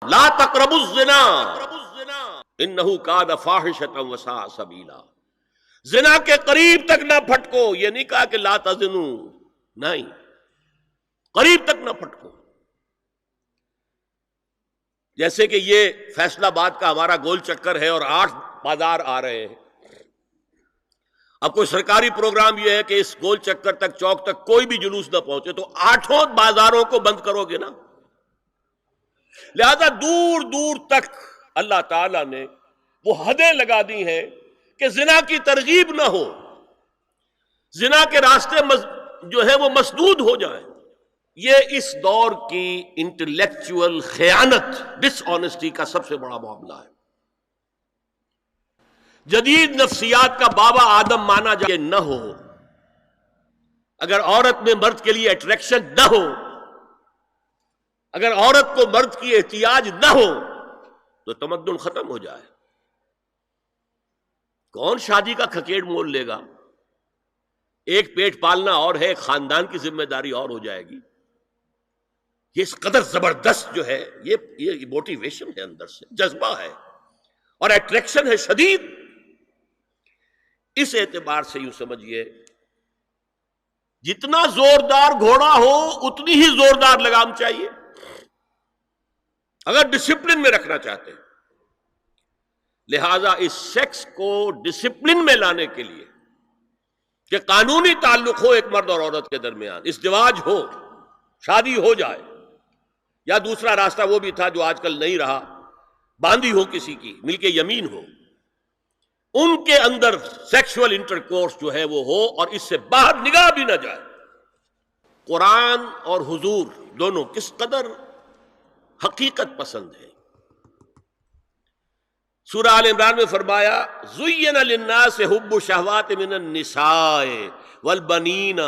لا تقربوا الزنا انہ کان فاحشۃ وساء سبیلا. زنا کے قریب تک نہ پھٹکو. یہ نہیں کہا کہ لا تزنوا، نہیں، قریب تک نہ پھٹکو. جیسے کہ یہ فیصل آباد کا ہمارا گول چکر ہے اور 8 بازار آ رہے ہیں. اب کوئی سرکاری پروگرام یہ ہے کہ اس گول چکر تک، چوک تک کوئی بھی جلوس نہ پہنچے، تو 8 بازاروں کو بند کرو گے نا. لہذا دور دور تک اللہ تعالیٰ نے وہ حدیں لگا دی ہیں کہ زنا کی ترغیب نہ ہو، زنا کے راستے جو ہے وہ مسدود ہو جائیں. یہ اس دور کی انٹلیکچوئل خیانت، ڈس آنیسٹی کا سب سے بڑا معاملہ ہے. جدید نفسیات کا بابا آدم مانا جائے نہ ہو. اگر عورت میں مرد کے لیے اٹریکشن نہ ہو، اگر عورت کو مرد کی احتیاج نہ ہو، تو تمدن ختم ہو جائے. کون شادی کا کھکیڑ مول لے گا؟ ایک پیٹ پالنا اور ہے، ایک خاندان کی ذمہ داری اور ہو جائے گی. یہ اس قدر زبردست جو ہے، یہ موٹیویشن ہے، اندر سے جذبہ ہے اور اٹریکشن ہے شدید. اس اعتبار سے یوں سمجھیے، جتنا زوردار گھوڑا ہو اتنی ہی زوردار لگام چاہیے اگر ڈسپلن میں رکھنا چاہتے ہیں. لہذا اس سیکس کو ڈسپلن میں لانے کے لیے کہ قانونی تعلق ہو ایک مرد اور عورت کے درمیان، ازدواج ہو، شادی ہو جائے، یا دوسرا راستہ وہ بھی تھا جو آج کل نہیں رہا، باندھی ہو کسی کی، ملک یمین ہو، ان کے اندر سیکشول انٹرکورس جو ہے وہ ہو اور اس سے باہر نگاہ بھی نہ جائے. قرآن اور حضور دونوں کس قدر حقیقت پسند ہے. سورہ آل عمران میں فرمایا زُيِّنَ لِلنَّاسِ حُبُّ الشَّهَوَاتِ مِنَ النِّسَاءِ وَالْبَنِينَ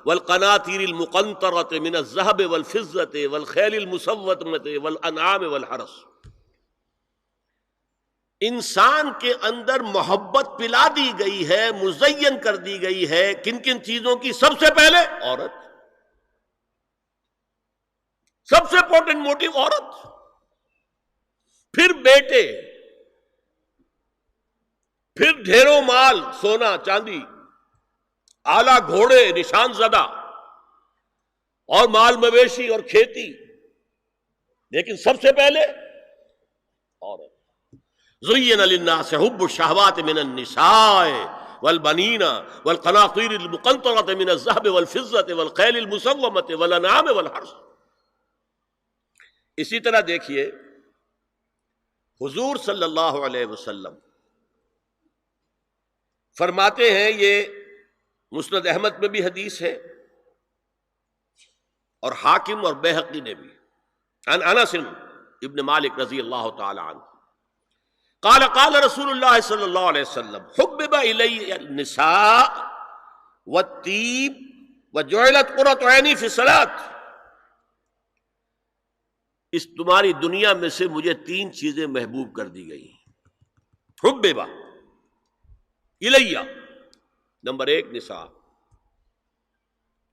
وَالْقَنَاطِيرِ الْمُقَنطَرَةِ مِنَ الذَّهَبِ وَالْفِضَّةِ وَالْخَيْلِ الْمُسَوَّمَةِ وَالْأَنْعَامِ وَالْحَرْثِ. انسان کے اندر محبت پلا دی گئی ہے، مزین کر دی گئی ہے. کن کن چیزوں کی؟ سب سے پہلے عورت، سب سے امپورٹنٹ موٹیو عورت، پھر بیٹے، پھر ڈھیروں مال، سونا چاندی، اعلی گھوڑے نشان زدہ، اور مال مویشی اور کھیتی، لیکن سب سے پہلے عورت. زُيِّنَ لِلنَّاسِ حُبُّ الشَّهَوَاتِ مِنَ النِّسَاءِ وَالْبَنِينَ وَالْقَنَاطِيرِ الْمُقَنطَرَةِ مِنَ الذَّهَبِ وَالْفِضَّةِ وَالْخَيْلِ الْمُسَوَّمَةِ وَالْأَنْعَامِ وَالْحَرْثِ. اسی طرح دیکھیے حضور صلی اللہ علیہ وسلم فرماتے ہیں، یہ مسند احمد میں بھی حدیث ہے اور حاکم اور بیہقی نے بھی، عن انس ابن مالک رضی اللہ تعالی عنہ قال قال رسول اللہ صلی اللہ علیہ وسلم حبب الی النساء والطیب وجعلت قرۃ عینی فی الصلاۃ. اس تمہاری دنیا میں سے مجھے 3 چیزیں محبوب کر دی گئی. حبب الی، نمبر 1 نساء.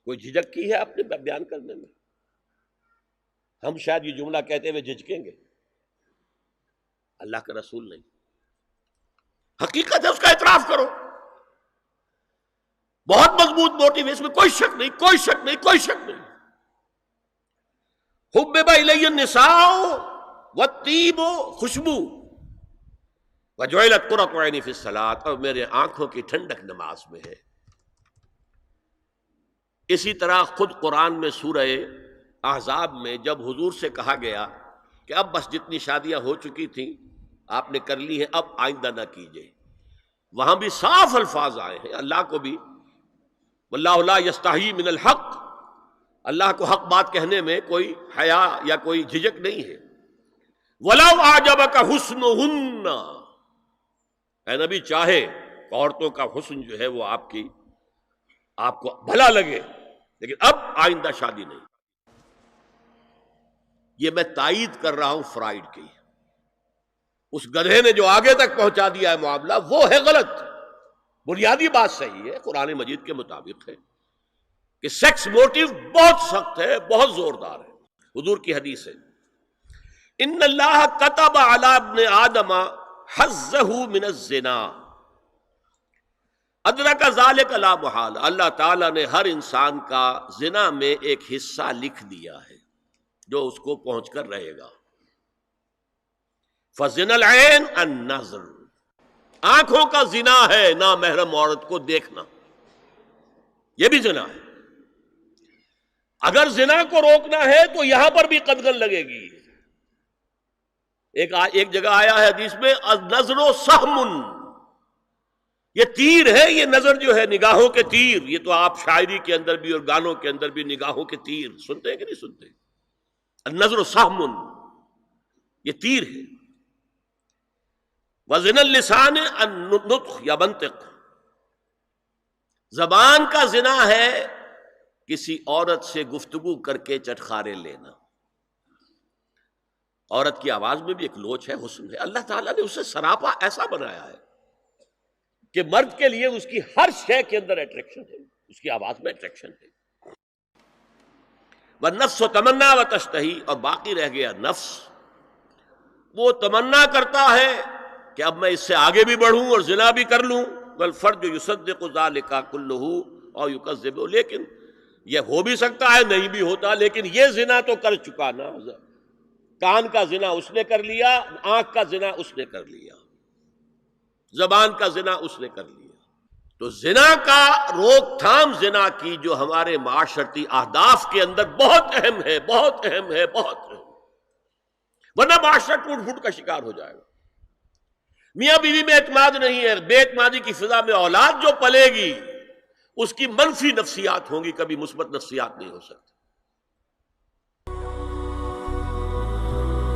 کوئی جھجک کی ہے آپ نے بیان کرنے میں؟ ہم شاید یہ جملہ کہتے ہوئے جھجکیں گے، اللہ کا رسول نہیں. حقیقت ہے، اس کا اعتراف کرو. بہت مضبوط موٹیو ہے، اس میں کوئی شک نہیں، کوئی شک نہیں، کوئی شک نہیں. حبب الی النساء والطیب، خوشبو، وجعلت قرۃ عینی فی الصلاۃ، اور میرے آنکھوں کی ٹھنڈک نماز میں ہے. اسی طرح خود قرآن میں سورہ احزاب میں جب حضور سے کہا گیا کہ اب بس جتنی شادیاں ہو چکی تھیں آپ نے کر لی ہیں، اب آئندہ نہ کیجئے، وہاں بھی صاف الفاظ آئے ہیں. اللہ کو بھی واللہ لا یستحیی من الحق، اللہ کو حق بات کہنے میں کوئی حیا یا کوئی جھجک نہیں ہے. وَلَوْ أَعْجَبَكَ حُسْنُهُنَّ، اے نبی چاہے عورتوں کا حسن جو ہے وہ آپ کو بھلا لگے، لیکن اب آئندہ شادی نہیں. یہ میں تائید کر رہا ہوں فرائڈ کی. اس گدھے نے جو آگے تک پہنچا دیا ہے معاملہ وہ ہے غلط. بنیادی بات صحیح ہے، قرآن مجید کے مطابق ہے کہ سیکس موٹیو بہت سخت ہے، بہت زوردار ہے. حضور کی حدیث ہے ان اللہ کتب علی ابن آدم حظہ من الزنا ادرک ذالک لا محال. اللہ تعالیٰ نے ہر انسان کا زنا میں ایک حصہ لکھ دیا ہے جو اس کو پہنچ کر رہے گا. فزنا العین النظر، آنکھوں کا زنا ہے نامحرم عورت کو دیکھنا، یہ بھی زنا ہے. اگر زنا کو روکنا ہے تو یہاں پر بھی قدغن لگے گی. ایک جگہ آیا ہے حدیث میں النظر سہم، یہ تیر ہے. یہ نظر جو ہے نگاہوں کے تیر، یہ تو آپ شاعری کے اندر بھی اور گانوں کے اندر بھی نگاہوں کے تیر سنتے ہیں کہ نہیں سنتے؟ النظر سہم، یہ تیر ہے. وزن اللسان النطق یا منطق، زبان کا زنا ہے کسی عورت سے گفتگو کر کے چٹخارے لینا. عورت کی آواز میں بھی ایک لوچ ہے، حسن ہے. اللہ تعالیٰ نے اسے سراپا ایسا بنایا ہے کہ مرد کے لیے اس کی ہر شے کے اندر اٹریکشن ہے، اس کی آواز میں اٹریکشن ہے. والنفس تمنا و تشتہی، اور باقی رہ گیا نفس، وہ تمنا کرتا ہے کہ اب میں اس سے آگے بھی بڑھوں اور زنا بھی کر لوں. والفرج یصدق ذلک کلہ او یکذب، لیکن یہ ہو بھی سکتا ہے نہیں بھی ہوتا، لیکن یہ زنا تو کر چکا نا. کان کا زنا اس نے کر لیا، آنکھ کا زنا اس نے کر لیا، زبان کا زنا اس نے کر لیا. تو زنا کا روک تھام زنا کی جو ہمارے معاشرتی اہداف کے اندر بہت اہم ہے، بہت اہم ہے، بہت اہم، ورنہ معاشرہ ٹوٹ پھوٹ کا شکار ہو جائے گا. میاں بیوی میں اعتماد نہیں ہے، بے اعتمادی کی فضا میں اولاد جو پلے گی اس کی منفی نفسیات ہوں گی، کبھی مثبت نفسیات نہیں ہو سکتی.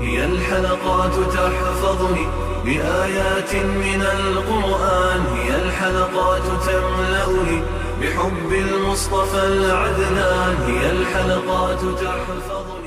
هي الحلقات تحفظني بآيات من القرآن، هي الحلقات تملأني بحب المصطفى العدنان، هي الحلقات تحفظني